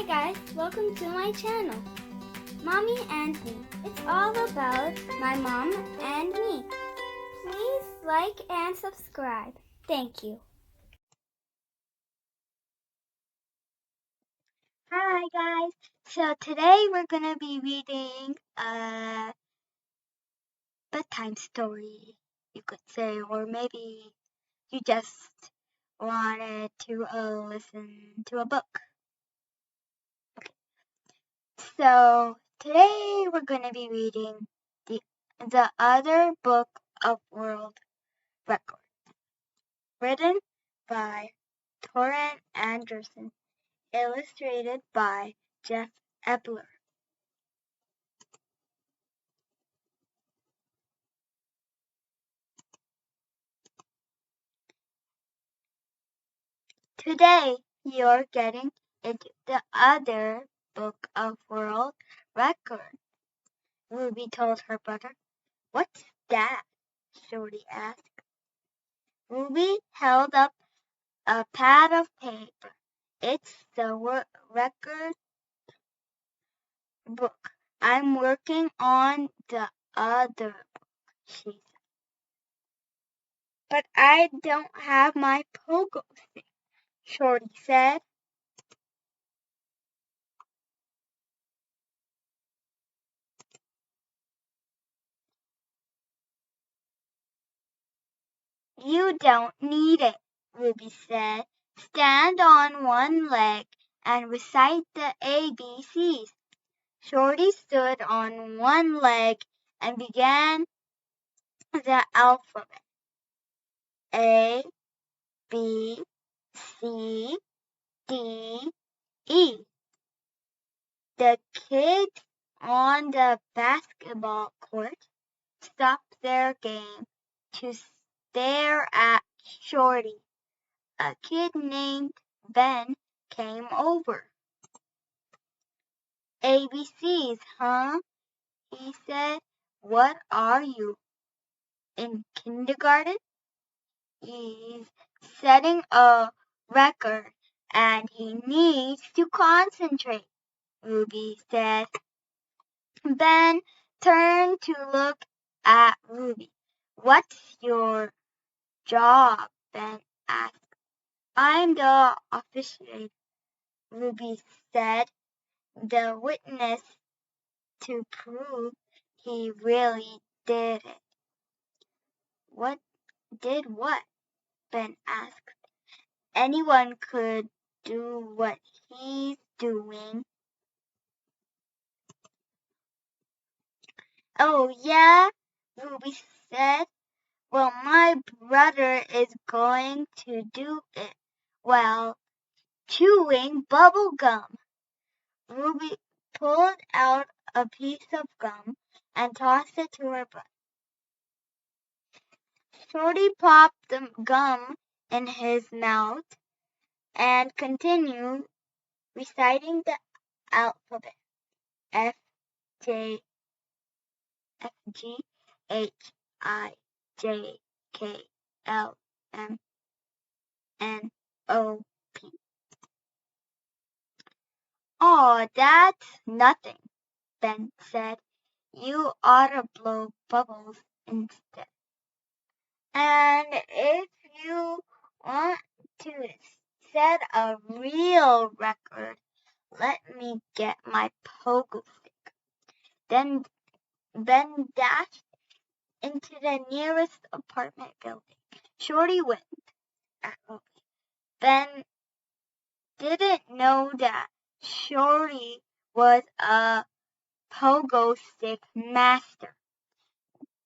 Hi guys, welcome to my channel, Mommy and Me. It's all about my mom and me. Please like and subscribe. Thank you. Hi guys, so today we're gonna be reading a bedtime story, you could say, or maybe you just wanted to listen to a book. So today we're gonna be reading the other book of world record, written by Torrent Anderson, illustrated by Jeff Epler. Today you're getting into the other book of world record, Ruby told her brother. What's that? Shorty asked. Ruby held up a pad of paper. It's the record book. I'm working on the other book, she said. But I don't have my pogo stick, Shorty said. You don't need it, Ruby said. Stand on one leg and recite the ABCs. Shorty stood on one leg and began the alphabet. A, B, C, D, E. The kids on the basketball court stopped their game to stare at Shorty. A kid named Ben came over. ABCs, huh? He said. What are you, in kindergarten? He's setting a record and he needs to concentrate, Ruby said. Ben turned to look at Ruby. What's your job? Ben asked. I'm the officiator, Ruby said. The witness to prove he really did it. What did what? Ben asked. Anyone could do what he's doing. Oh, yeah? Ruby said. Well, my brother is going to do it while chewing bubble gum. Ruby pulled out a piece of gum and tossed it to her brother. Shorty popped the gum in his mouth and continued reciting the alphabet. F, J, F, G, H, I, J, K, L, M, N, O, P. Oh, that's nothing, Ben said. You ought to blow bubbles instead. And if you want to set a real record, let me get my pogo stick. Then Ben dashed into the nearest apartment building. Shorty winked at Ruby. Ben didn't know that Shorty was a pogo stick master.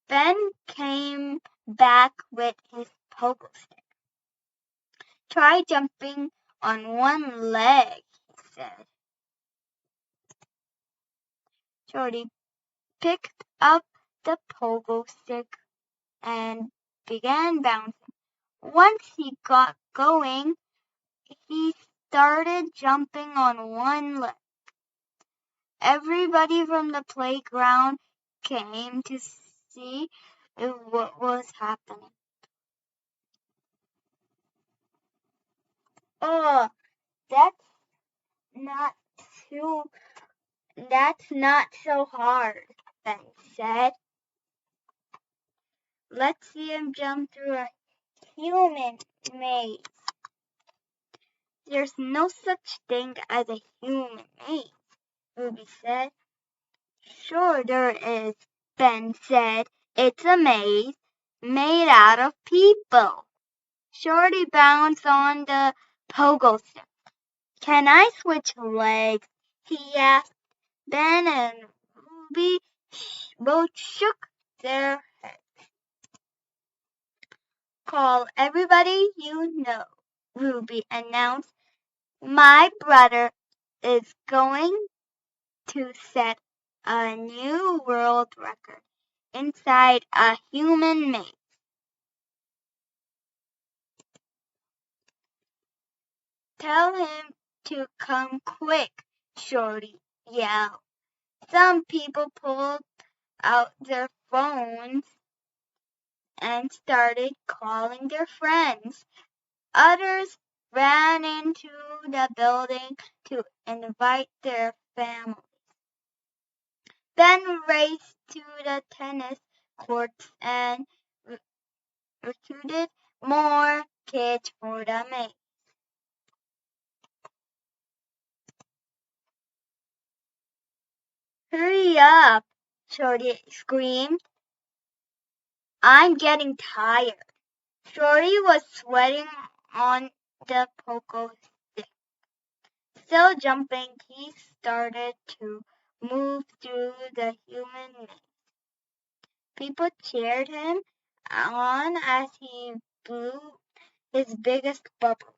Ben came back with his pogo stick. Try jumping on one leg, he said. Shorty picked up the pogo stick and began bouncing. Once he got going, he started jumping on one leg. Everybody from the playground came to see what was happening. Oh, that's not That's not so hard, Ben said. Let's see him jump through a human maze. There's no such thing as a human maze, Ruby said. Sure there is, Ben said. It's a maze made out of people. Shorty bounced on the pogo stick. Can I switch legs? He asked. Ben and Ruby both shook their heads. Call everybody you know, Ruby announced. My brother is going to set a new world record inside a human maze. Tell him to come quick, Shorty yelled. Some people pulled out their phones and started calling their friends. Others ran into the building to invite their families. Ben raced to the tennis courts and recruited more kids for the maze. Hurry up, Shorty screamed. I'm getting tired. Shorty was sweating on the pogo stick. Still jumping, he started to move through the human maze. People cheered him on as he blew his biggest bubble,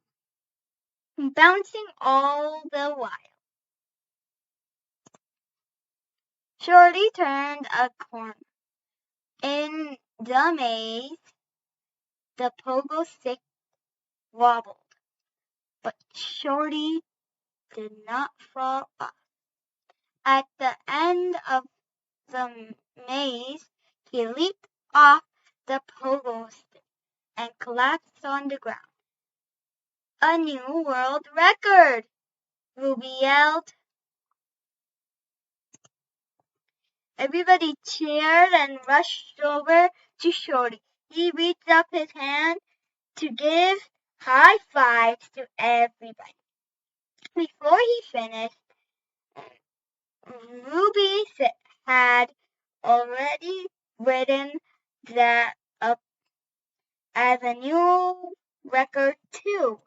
bouncing all the while. Shorty turned a corner. In the maze, the pogo stick wobbled, but Shorty did not fall off. At the end of the maze, he leaped off the pogo stick and collapsed on the ground. A new world record! Ruby yelled. Everybody cheered and rushed over to Shorty. He reached up his hand to give high fives to everybody. Before he finished, Ruby had already written that up as a new record too.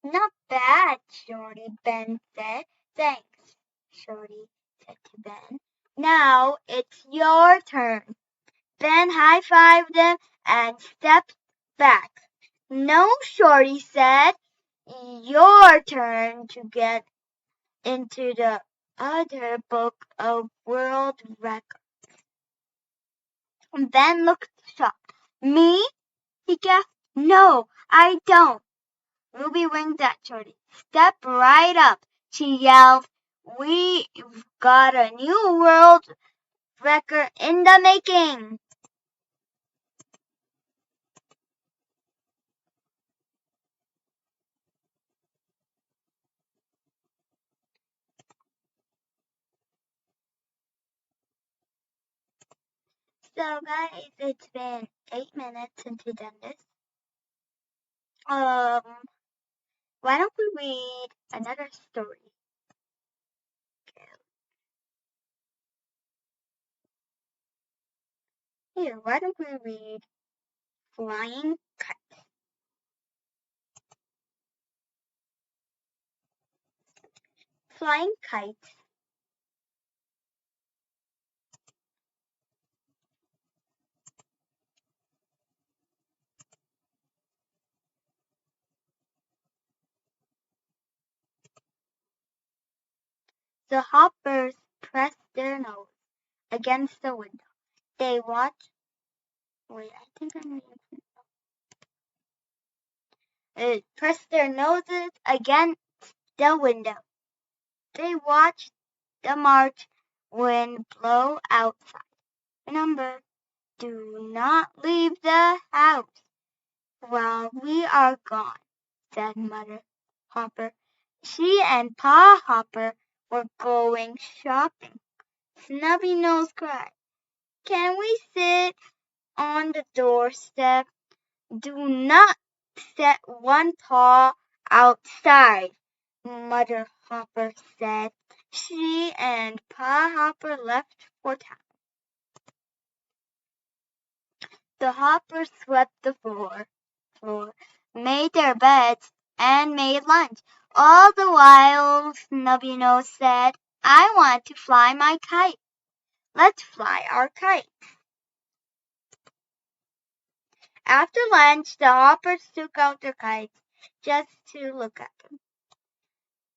Not bad, Shorty, Ben said. Thanks, Shorty said to Ben. Now it's your turn. Ben high-fived him and stepped back. No, Shorty said. Your turn to get into the other book of world records. Ben looked shocked. Me? He gasped. No, I don't. Ruby winked at Shorty. Step right up, she yelled. We've got a new world record in the making. So guys, it's been 8 minutes since we done this. Why don't we read another story? Here, why don't we read Flying Kites? Flying Kites. The hoppers pressed their nose against the window. They watched. Wait, I think I'm reading. Pressed their noses against the window. They watched the March wind blow outside. Remember, do not leave the house while we are gone, said Mother Hopper. She and Pa Hopper were going shopping. Snubby-Nose cried, "Can we sit on the doorstep? Do not set one paw outside," Mother Hopper said. She and Pa Hopper left for town. The Hoppers swept the floor, made their beds, and made lunch. All the while, Snubby-Nose said, "I want to fly my kite. Let's fly our kite." After lunch, the Hoppers took out their kites just to look at them.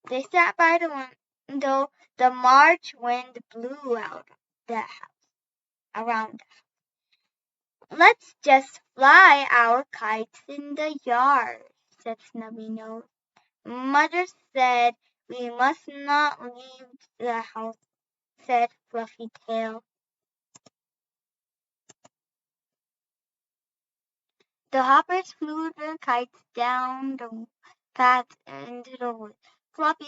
They sat by the window. The March wind blew out the house around. "Let's just fly our kites in the yard," said Snubby-Nose. "Mother said we must not leave the house," said Fluffy-Tail. The Hoppers flew their kites down the path into the woods. Floppy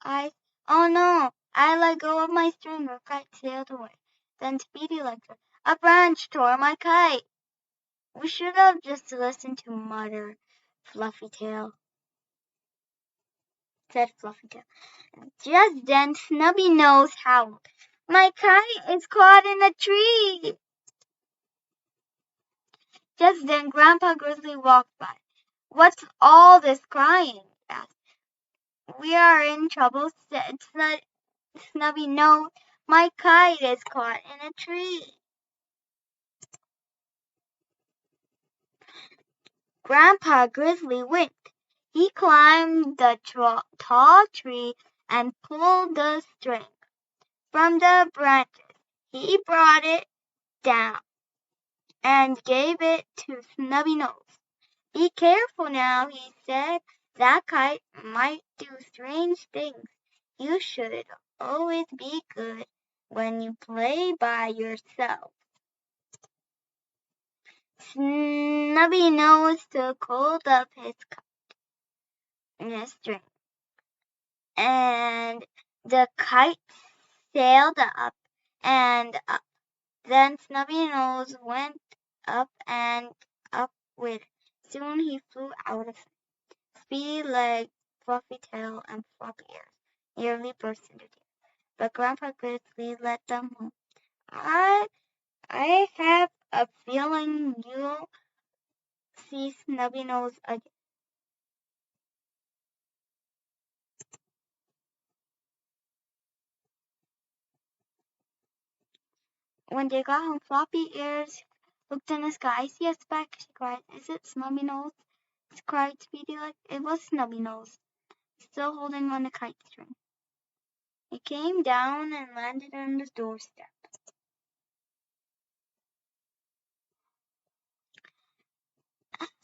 eyes, "Oh no!" I let go of my string. The kite sailed away. Then Speedy let go. "A branch tore my kite." "We should have just listened to Mother, Fluffy-Tail," said Fluffy-Tail. Just then Snubby-Nose howled, "My kite is caught in a tree." Just then Grandpa Grizzly walked by. "What's all this crying?" he asked. "We are in trouble," said Snubby-Nose. "My kite is caught in a tree." Grandpa Grizzly winked. He climbed the tall tree and pulled the string from the branches. He brought it down and gave it to Snubby-Nose. "Be careful now," he said. "That kite might do strange things. You should always be good when you play by yourself." Snubby-Nose took hold of his string, and the kite sailed up and up. Then Snubby-Nose went up and up with it. Soon he flew out of sight. Speedy Leg, Fluffy Tail, and Floppy Ears nearly burst into tears, but Grandpa Grizzly let them home. I have a feeling you'll see Snubby-Nose again." When they got home, Floppy Ears looked in the sky. "I see a speck," she cried. "Is it Snubby-Nose?" cried Speedy Leg. It was Snubby-Nose, still holding on the kite string. He came down and landed on the doorstep.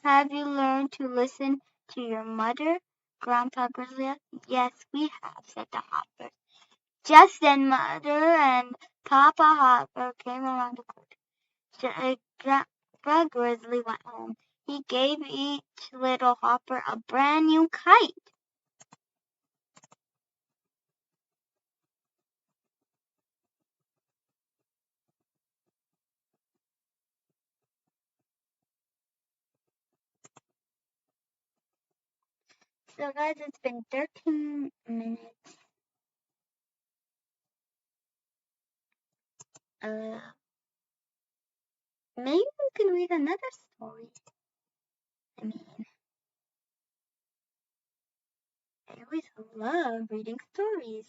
"Have you learned to listen to your mother, Grandpa Grizzly?" "Yes, we have," said the Hoppers. Just then Mother and Papa Hopper came around the corner. Grandpa Grizzly went home. He gave each little Hopper a brand new kite. So guys, it's been 13 minutes. Maybe we can read another story. I mean, I always love reading stories.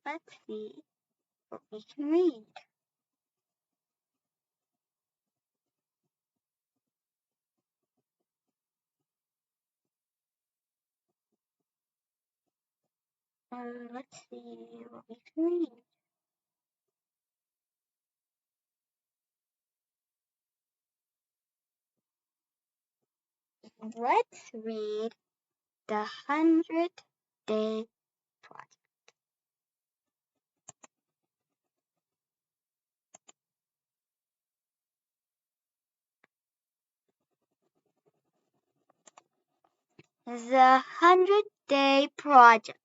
Let's see what we can read. Let's see what we can read. Let's read the 100-Day Project. The 100-Day Project.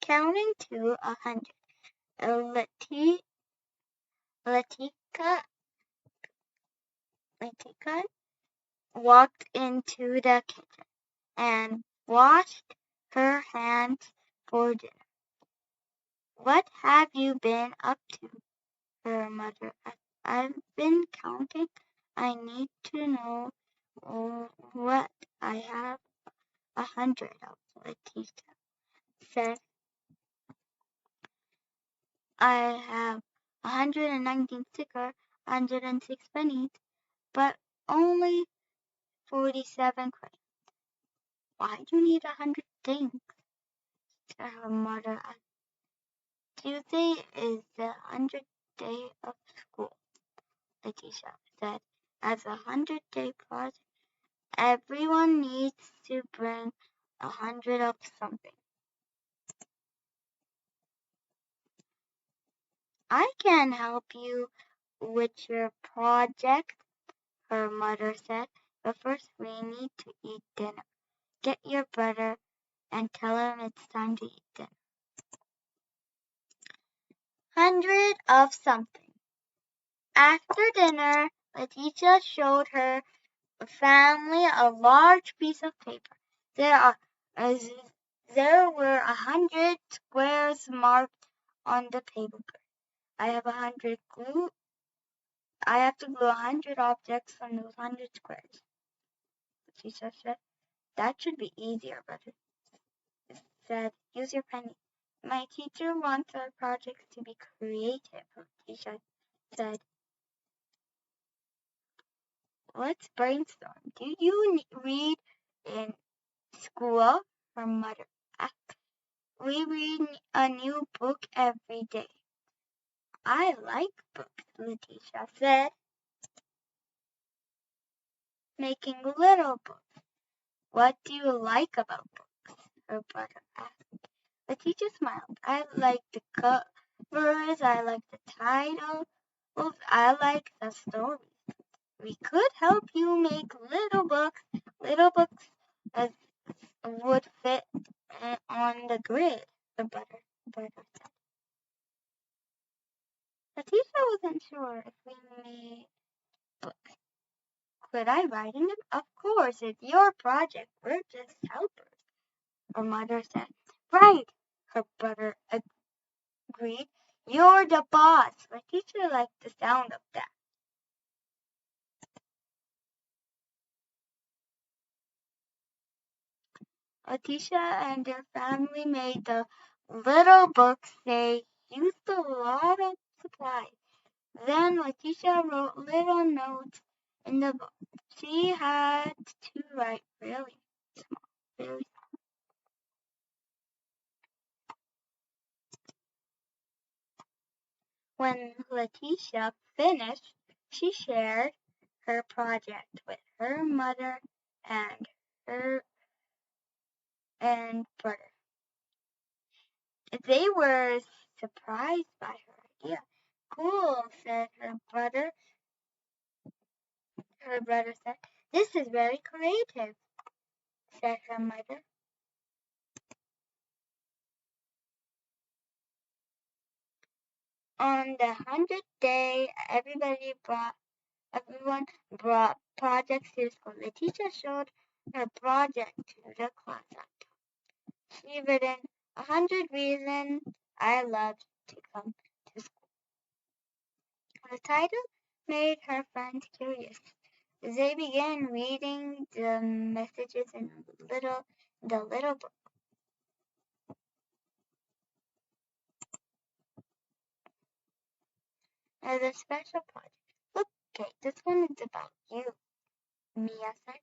Counting to 100. Latika walked into the kitchen and washed her hands for dinner. What have you been up to? Her mother asked. I've been counting. I need to know what I have 100 of, Letitia said. I have 119 stickers, 106 pennies, but only 47 crayons. Why do you need 100 things? Her mother asked. Tuesday is the 100th day of school, Letitia said. As a 100-day project, everyone needs to bring 100 of something. I can help you with your project, her mother said, but first we need to eat dinner. Get your brother and tell him it's time to eat dinner. 100 of something. After dinner, Letitia showed her family a large piece of paper. There were 100 squares marked on the paper. I have to glue 100 objects on those 100 squares. Letitia said, that should be easier, brother said. Use your pen. My teacher wants our projects to be creative, Letitia said. Let's brainstorm. Do you read in school? Her mother asked. We read a new book every day. I like books, Letitia said. Making little books. What do you like about books? Her brother asked. Letitia smiled. I like the covers. I like the titles. I like the stories. We could help you make little books. Little books would fit on the grid, the brother said. Letitia wasn't sure if we made books. Could I write in them? Of course, it's your project. We're just helpers, her mother said. Right, her brother agreed. You're the boss. Letitia liked the sound of that. Letitia and their family made the little books. They used a lot of supplies. Then Letitia wrote little notes in the book. She had to write really small, very small. When Letitia finished, she shared her project with her mother and her and brother. They were surprised by her idea. Cool, said her brother. Her brother said, this is very creative, said her mother. On the 100th day, everyone brought projects to school. Letitia showed her project to the class. She written 100 reasons I love to come to school. The title made her friends curious. They began reading the messages in the little book. As a special project. Look, Kate, this one is about you, Mia said.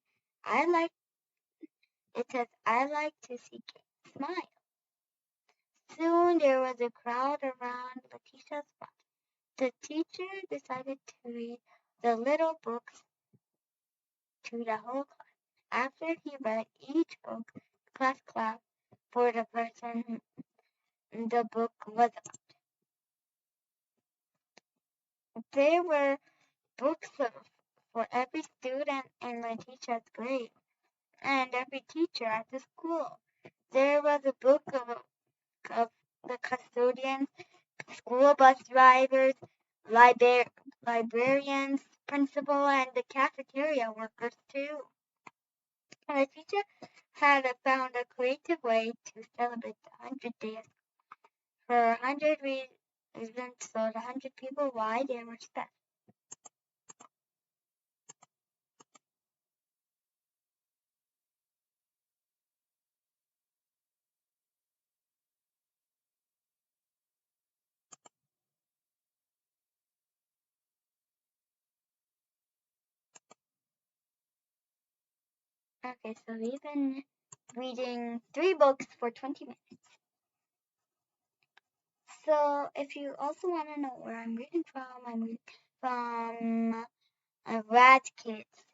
It says, I like to see Kate smile. Soon there was a crowd around Letitia's spot. The teacher decided to read the little books to the whole class. After he read each book, the class clapped for the person the book was about. there were books for every student in my teacher's grade and every teacher at the school. There was a book of the custodians, school bus drivers, librarians, principal, and the cafeteria workers too. And the teacher had found a creative way to celebrate the 100 days for 100 reasons so the 100 people why they were special. Okay, so we've been reading 3 books for 20 minutes. So if you also want to know where I'm reading from, I'm reading from Rat Kids.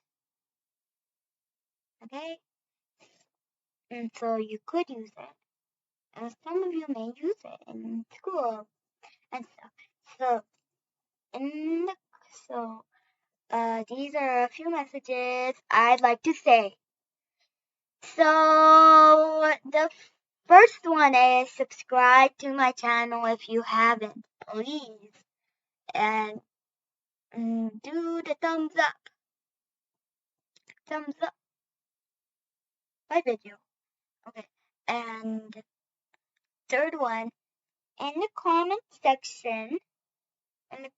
Okay? And so you could use it. And some of you may use it in school and stuff. So these are a few messages I'd like to say. So the first one is subscribe to my channel if you haven't, please. And do the thumbs up. Thumbs up my video. Okay. And third one, in the comment section, in the,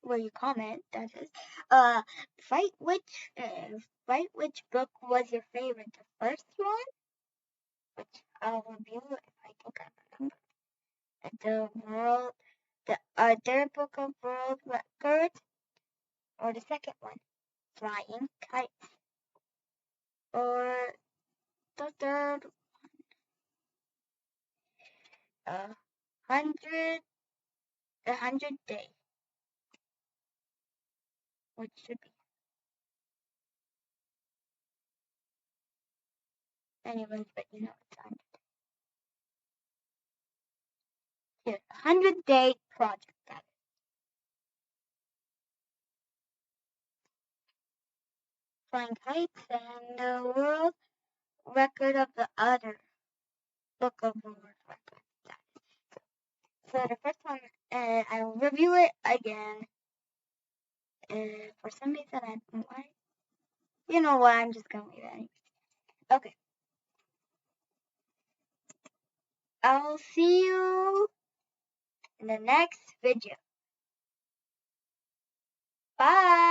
where you comment, that is, write which book was your favorite. The first one, which I'll review if I think I remember. The other book of world records, or the second one, flying kites, or the third, 100, 100 days, which should be. Anyways, but you know it's 100. Here, 100-day project. That is. Flying kites and the world record of the other book of world records. That is. So the first one, I'll review it again. For some reason, you know what? I'm just gonna leave it anyway. Okay. I'll see you in the next video. Bye.